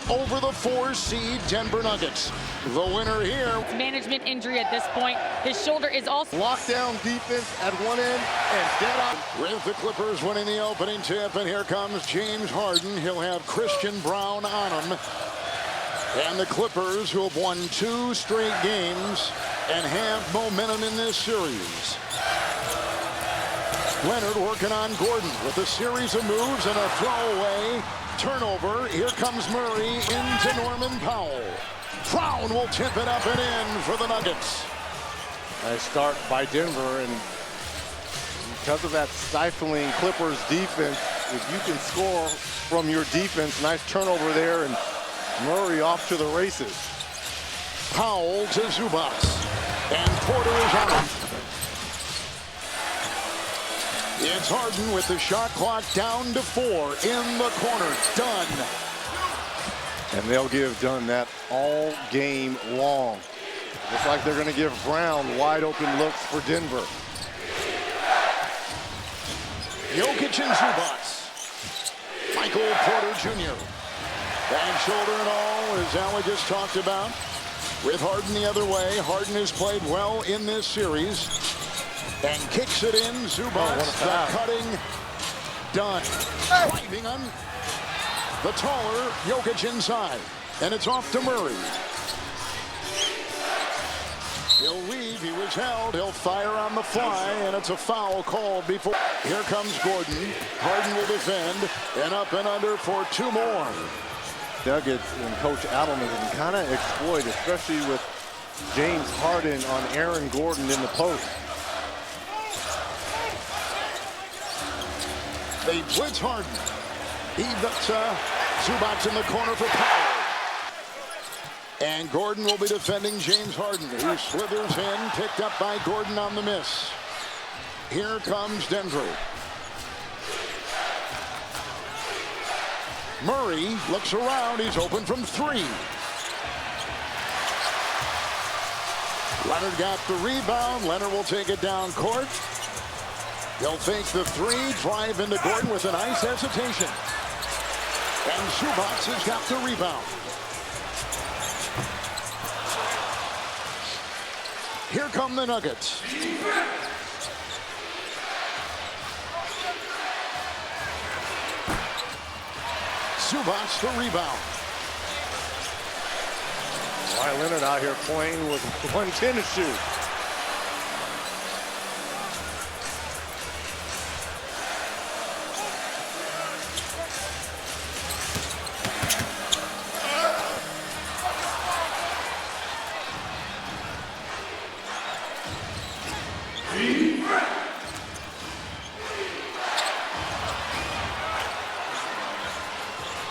over the 4-seed Denver Nuggets. The winner here. Management injury at this point. His shoulder is also lockdown defense at one end and dead on. With the Clippers winning the opening tip, and here comes James Harden. He'll have Christian Brown on him. And the Clippers, who have won 2 straight games and have momentum in this series. Leonard working on Gordon with a series of moves and a throwaway turnover. Here comes Murray into Norman Powell. Brown will tip it up and in for the Nuggets. Nice start by Denver, and because of that stifling Clippers defense, if you can score from your defense, nice turnover there, and Murray off to the races. Powell to Zubac, and Porter is on it. It's Harden with the shot clock down to 4 in the corner. Dunn. And they'll give Dunn that all game long. Looks like they're going to give Brown wide open looks for Denver. Jokic and Zubac. Michael Porter Jr. Bad shoulder and all, as Ali just talked about. With Harden the other way, Harden has played well in this series. And kicks it in. Zubac, the cutting. Dunn. Driving on the taller Jokic inside. And it's off to Murray. He'll leave. He was held. He'll fire on the fly, and it's a foul called before. Here comes Gordon. Harden will defend, and up and under for 2 more. Nuggets and Coach Adelman can kind of exploit, especially with James Harden on Aaron Gordon in the post. They blitz Harden. He puts Zubac in the corner for Powell. And Gordon will be defending James Harden, who slithers in, picked up by Gordon on the miss. Here comes Denver. Murray looks around. He's open from 3. Leonard got the rebound. Leonard will take it down court. He'll take the 3, drive into Gordon with a nice hesitation. And Zubac has got the rebound. Here come the Nuggets. Zubac the rebound. Kawhi Leonard out here playing with 1 tennis shoe.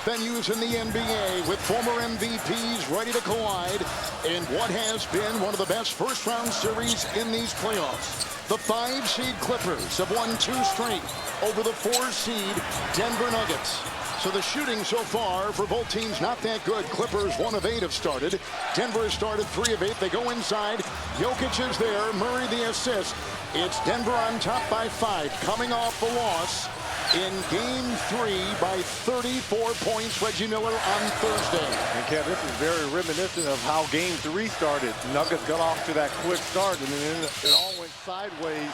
Venues in the NBA with former MVPs ready to collide in what has been one of the best first-round series in these playoffs. The 5-seed Clippers have won 2 straight over the 4-seed Denver Nuggets. So the shooting so far for both teams not that good. Clippers 1 of 8 have started. Denver has started 3 of 8. They go inside. Jokic is there. Murray the assist. It's Denver on top by 5, coming off the loss in Game 3 by 34 points. Reggie Miller on Thursday. And Kev, this is very reminiscent of how Game 3 started. Nuggets got off to that quick start, and then it all went sideways.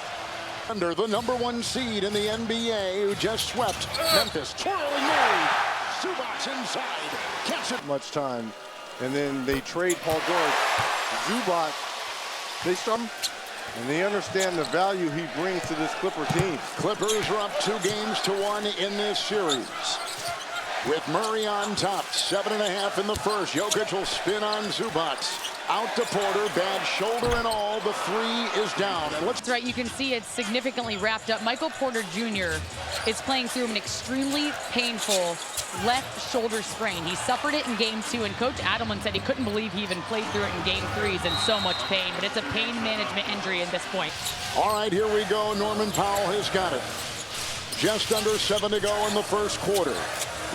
Under the #1 seed in the NBA, who just swept Memphis. Twirling Murray. Zubac inside. Catch it. Much time. And then they trade Paul George. Zubac, they start him, and they understand the value he brings to this Clipper team. Clippers are up 2 games to 1 in this series. With Murray on top, 7.5 in the first. Jokic will spin on Zubac. Out to Porter, bad shoulder and all. The 3 is down. And That's right. You can see it's significantly wrapped up. Michael Porter Jr. is playing through an extremely painful left shoulder sprain. He suffered it in Game 2, and Coach Adelman said he couldn't believe he even played through it in Game 3. He's in so much pain, but it's a pain management injury at this point. All right, here we go. Norman Powell has got it. Just under 7 to go in the first quarter.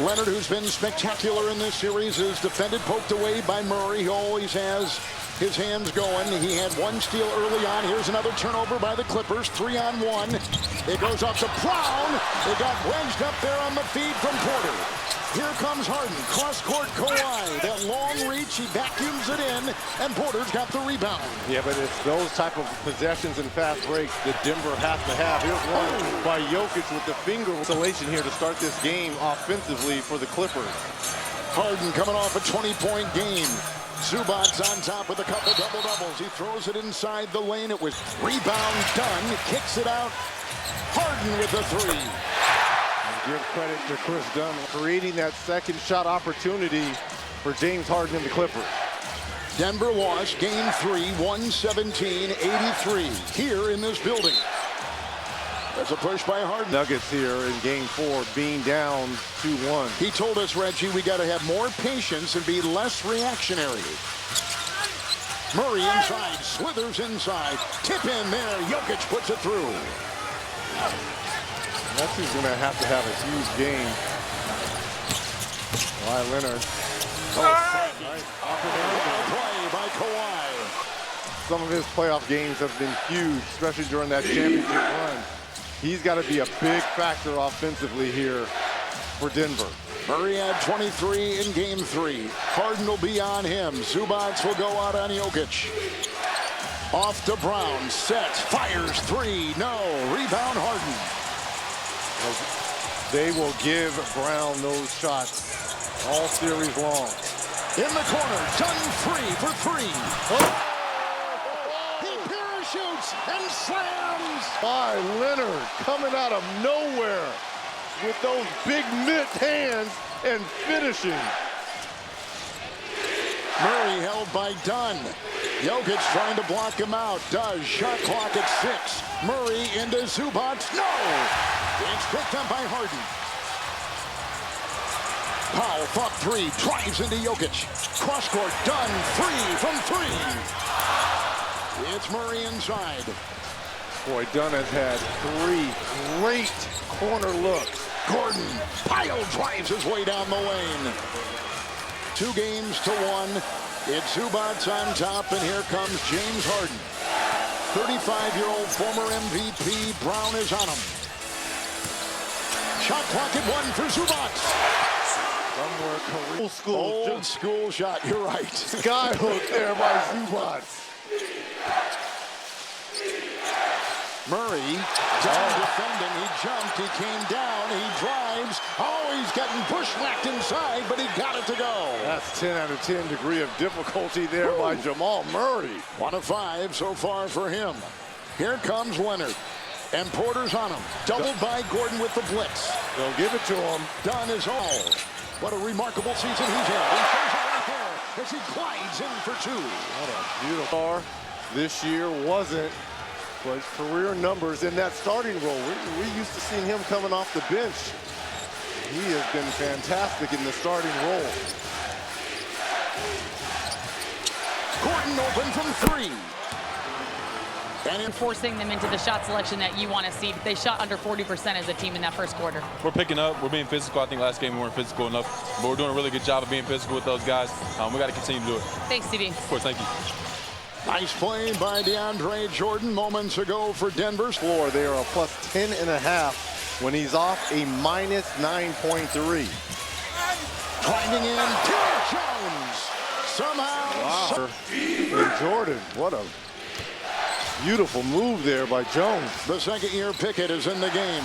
Leonard, who's been spectacular in this series, is defended, poked away by Murray. He always has his hands going. He had 1 steal early on. Here's another turnover by the Clippers. 3-on-1. It goes up to Brown. It got wedged up there on the feed from Porter. Here comes Harden. Cross-court Kawhi. Jokic, he vacuums it in, and Porter's got the rebound. Yeah, but it's those type of possessions and fast breaks that Denver has to have. Here's one by Jokic with the finger isolation here to start this game offensively for the Clippers. Harden coming off a 20-point game. Zubac's on top with a couple double-doubles. He throws it inside the lane. It was rebound done. Kicks it out. Harden with the three. And give credit to Chris Dunn creating that second shot opportunity for James Harden and the Clippers. Denver lost game 3, 117-83 here in this building. That's a push by Harden. Nuggets here in game 4 being down 2-1. He told us, Reggie, we got to have more patience and be less reactionary. Murray inside, slithers inside, tip in there. Jokic puts it through. That's who's going to have a huge game. Kawhi Leonard. Nice Play by Kawhi. Some of his playoff games have been huge, especially during that championship run. He's got to be a big factor offensively here for Denver. Murray had 23 in game 3. Harden will be on him. Zubac will go out on Jokic. Off to Brown. Sets. Fires 3. No. Rebound Harden. They will give Brown those shots all series long. In the corner. Done free for 3. Oh. He parachutes and slams. By Leonard coming out of nowhere with those big mitts hands and finishing. Murray held by Dunn. Jokic trying to block him out. Does. Shot clock at 6. Murray into Zubac. No! It's picked up by Harden. Powell fought 3. Drives into Jokic. Cross court. Dunn. 3 from 3. It's Murray inside. Boy, Dunn has had 3 great corner looks. Gordon. Pyle drives his way down the lane. 2 games to 1. It's Zubac on top, and here comes James Harden. 35-year-old former MVP. Brown is on him. Shot clock at 1 for Zubac. Somewhere Old school shot. You're right. Skyhook there by Zubac. Murray down defending. He jumped. He came down. He drives. Oh, he's getting bushwhacked inside, but he got it to go. That's 10 out of 10 degree of difficulty there by Jamal Murray. 1 of 5 so far for him. Here comes Leonard. And Porter's on him. Doubled by Gordon with the blitz. They'll give it to him. Dunn is all. What a remarkable season he's had. He throws it right there as he glides in for 2. What a beautiful star this year wasn't. But career numbers in that starting role. We're used to seeing him coming off the bench. He has been fantastic in the starting role. Gordon open from 3. And forcing them into the shot selection that you want to see. They shot under 40% as a team in that first quarter. We're picking up. We're being physical. I think last game we weren't physical enough. But we're doing a really good job of being physical with those guys. We got to continue to do it. Thanks, CB. Of course, thank you. Nice play by DeAndre Jordan moments ago for Denver's floor. They are a plus 10.5 when he's off a minus 9.3. Driving in, Terry Jones. Somehow. Wow. And Jordan, what a beautiful move there by Jones. The second-year Pickett is in the game.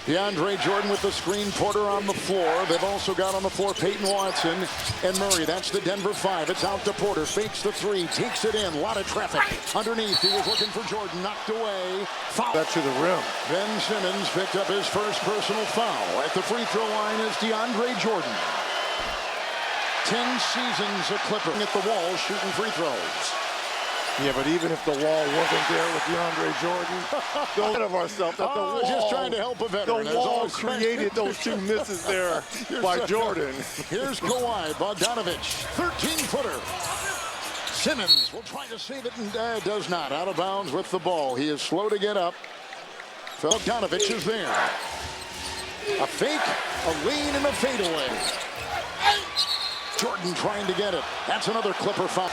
DeAndre Jordan with the screen. Porter on the floor. They've also got on the floor Peyton Watson and Murray. That's the Denver 5. It's out to Porter. Fakes the 3. Takes it in. A lot of traffic. Underneath, he was looking for Jordan. Knocked away. Foul. That to the rim. Ben Simmons picked up his first personal foul. At the free throw line is DeAndre Jordan. 10 seasons a Clipper at the wall shooting free throws. Yeah, but even if the wall wasn't there with DeAndre Jordan, don't get of ourselves. That the wall, just trying to help a veteran. The wall created those 2 misses there by Jordan. Here's Kawhi, Bogdanovich, 13-footer. Simmons will try to save it and does not. Out of bounds with the ball. He is slow to get up. Bogdanovich is there. A fake, a lean, and a fadeaway. Jordan trying to get it. That's another Clipper foul.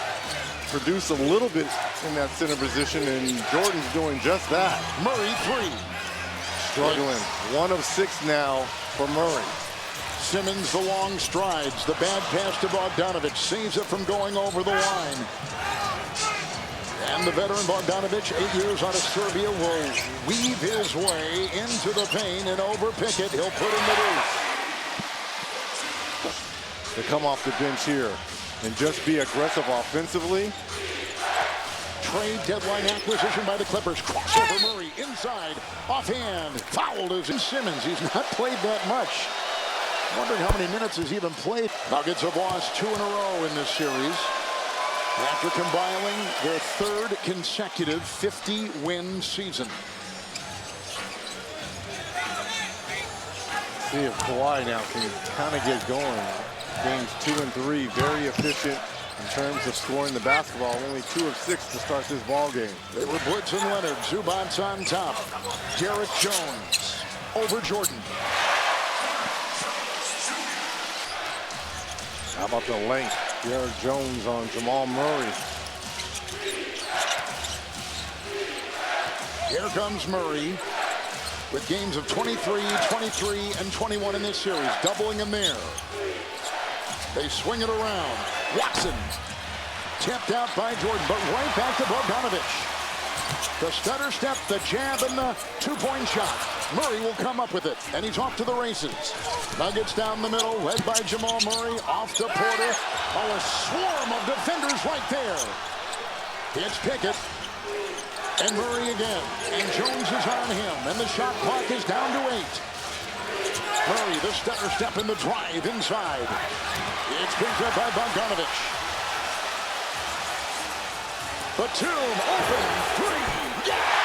Produce a little bit in that center position, and Jordan's doing just that. Murray 3. Struggling. 1 of 6 now for Murray. Simmons, the long strides. The bad pass to Bogdanovic. Saves it from going over the line. And the veteran Bogdanovic, 8 years out of Serbia, will weave his way into the paint and over Pickett. He'll put in the deuce. To come off the bench here and just be aggressive offensively. Trade deadline acquisition by the Clippers. Crossover Murray inside, offhand, fouled is Simmons. He's not played that much. Wondering how many minutes he's even played. Nuggets have lost 2 in a row in this series after compiling their 3rd consecutive 50-win season. See if Kawhi now can kind of get going. Games 2 and 3, very efficient in terms of scoring the basketball. Only 2 of 6 to start this ball game. They were Blitz and Leonard. Zubac's on top. Derek Jones over Jordan. How about the length? Derek Jones on Jamal Murray. Here comes Murray with games of 23, 23, and 21 in this series. Doubling him there. They swing it around. Watson tipped out by Jordan, but right back to Bogdanovic. The stutter step, the jab, and the two-point shot. Murray will come up with it, and he's off to the races. Nuggets down the middle, led by Jamal Murray, off to Porter. Oh, a swarm of defenders right there. It's Pickett, and Murray again, and Jones is on him, and the shot clock is down to 8. Murray, the stutter step in the drive inside. It's picked up by Bogdanovic. Batum, open, 3, yeah!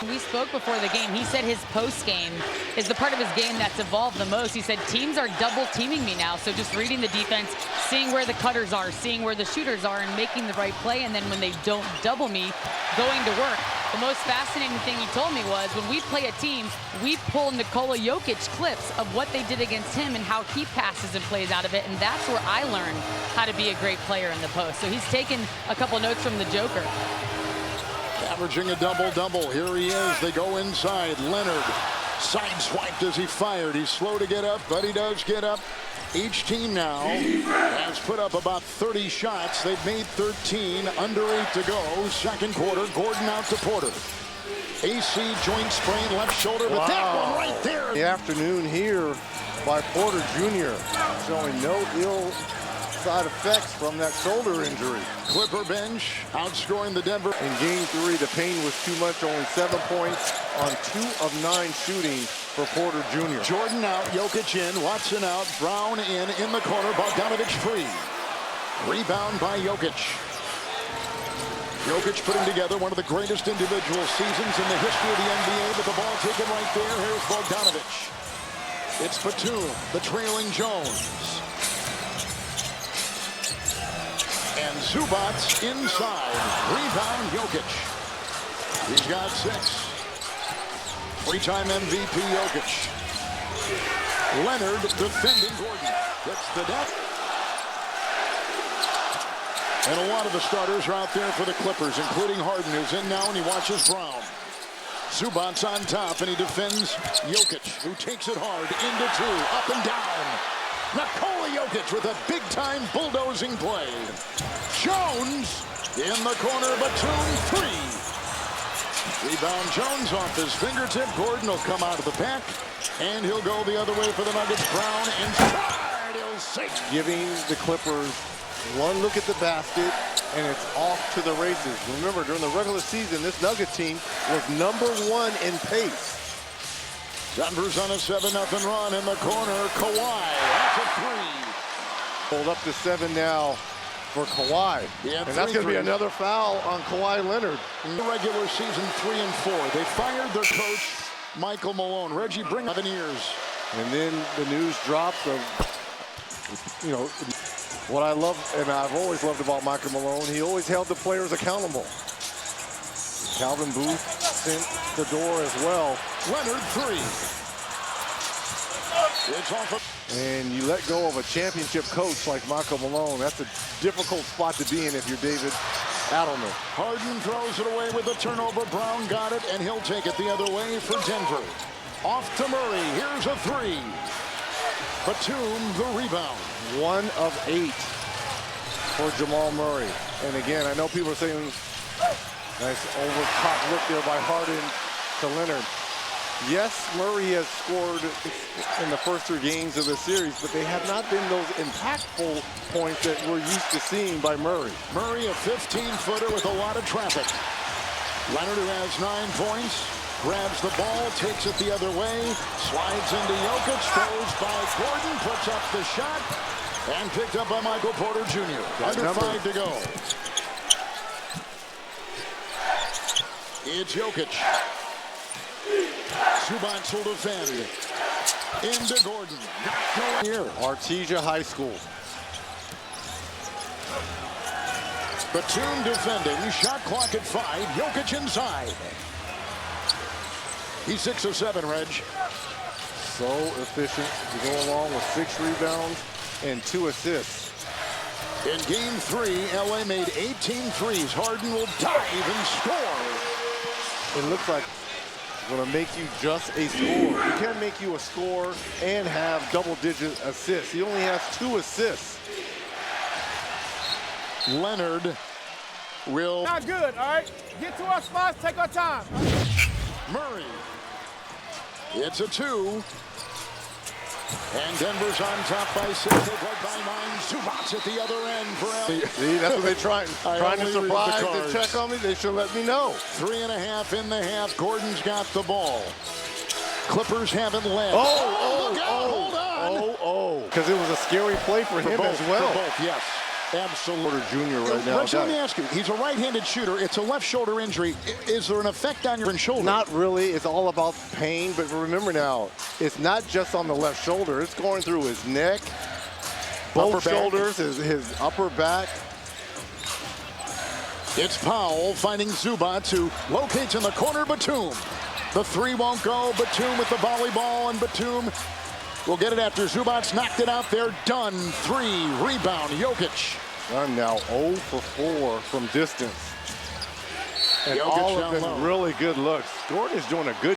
We spoke before the game. He said his post game is the part of his game that's evolved the most. He said teams are double teaming me now. So just reading the defense, seeing where the cutters are, seeing where the shooters are, and making the right play. And then when they don't double me, going to work. The most fascinating thing he told me was when we play a team, we pull Nikola Jokic clips of what they did against him and how he passes and plays out of it. And that's where I learned how to be a great player in the post. So he's taken a couple notes from the Joker. Averaging a double-double. Here he is. They go inside. Leonard sideswiped as he fired. He's slow to get up, but he does get up. Each team now has put up about 30 shots. They've made 13, under 8 to go. Second quarter, Gordon out to Porter. AC joint sprain, left shoulder, but that one right there. The afternoon here by Porter Jr. showing no ill side effects from that shoulder injury. Clipper bench outscoring the Denver. In game 3, the pain was too much, only 7 points on 2 of 9 shooting for Porter Jr. Jordan out, Jokic in, Watson out, Brown in the corner, Bogdanovic free. Rebound by Jokic. Jokic putting together one of the greatest individual seasons in the history of the NBA, but the ball taken right there. Here's Bogdanovic. It's Batum, the trailing Jones. And Zubac inside. Rebound Jokic. He's got 6. 3-time MVP Jokic. Leonard defending Gordon. Gets the deck. And a lot of the starters are out there for the Clippers, including Harden, who's in now, and he watches Brown. Zubac's on top, and he defends Jokic, who takes it hard into 2, up and down. Nikola Jokic with a big-time bulldozing play. Jones in the corner, Batum 3. Rebound Jones off his fingertip. Gordon will come out of the pack, and he'll go the other way for the Nuggets. Brown inside. He'll sink. Giving the Clippers one look at the basket, and it's off to the races. Remember, during the regular season, this Nuggets team was #1 in pace. Denver's on a 7-0 run in the corner. Kawhi, that's a 3. Pulled up to 7 now for Kawhi. And that's going to be another foul on Kawhi Leonard. In the regular season, 3 and 4. They fired their coach, Michael Malone. Reggie, bring 11 years. And then the news drops of, you know, what I love, and I've always loved about Michael Malone, he always held the players accountable. Calvin Booth sent the door as well. Leonard 3. It's off of. And you let go of a championship coach like Michael Malone. That's a difficult spot to be in if you're David Adelman. Harden throws it away with a turnover. Brown got it, and he'll take it the other way for Denver. Off to Murray. Here's a 3. Batum, the rebound. 1 of 8 for Jamal Murray. And again, I know people are saying, nice over top look there by Harden to Leonard. Yes, Murray has scored in the first 3 games of the series, but they have not been those impactful points that we're used to seeing by Murray. Murray, a 15-footer with a lot of traffic. Leonard, who has 9 points, grabs the ball, takes it the other way, slides into Jokic, throws by Gordon, puts up the shot, and picked up by Michael Porter Jr. Under 5 to go. It's Jokic. Zubac will defend. Into Gordon. Not here. Artesia High School. Batum defending. Shot clock at 5. Jokic inside. He's 6 of 7, Reg. So efficient to go along with 6 rebounds and 2 assists. In game 3, LA made 18 threes. Harden will dive and score. It looks like going to make you just a scorer. He can make you a scorer and have double-digit assists. He only has 2 assists. Leonard will... Not good, all right? Get to our spots, take our time. Murray. It's a 2. And Denver's on top by 6. They play by 9. Zubac at the other end for LA. See, that's what they're trying to surprise to check on me. They should let me know. 3.5 in the half. Gordon's got the ball. Clippers haven't led. Look out. Hold on. Because it was a scary play for him both, as well. For both, yes. Absolutely. Porter Jr. right now. Rex, let me ask you, he's a right-handed shooter. It's a left shoulder injury. Is there an effect on your shoulder? Not really. It's all about pain. But remember now, it's not just on the left shoulder. It's going through his neck, both shoulders, his upper back. It's Powell finding Zubac, who locates in the corner. Batum. The 3 won't go. Batum with the volleyball, and Batum will get it after Zubac knocked it out there. Done. 3. Rebound. Jokic. Done now 0 for 4 from distance. And Jokic all down of them low. really good looks. Gordon is doing a good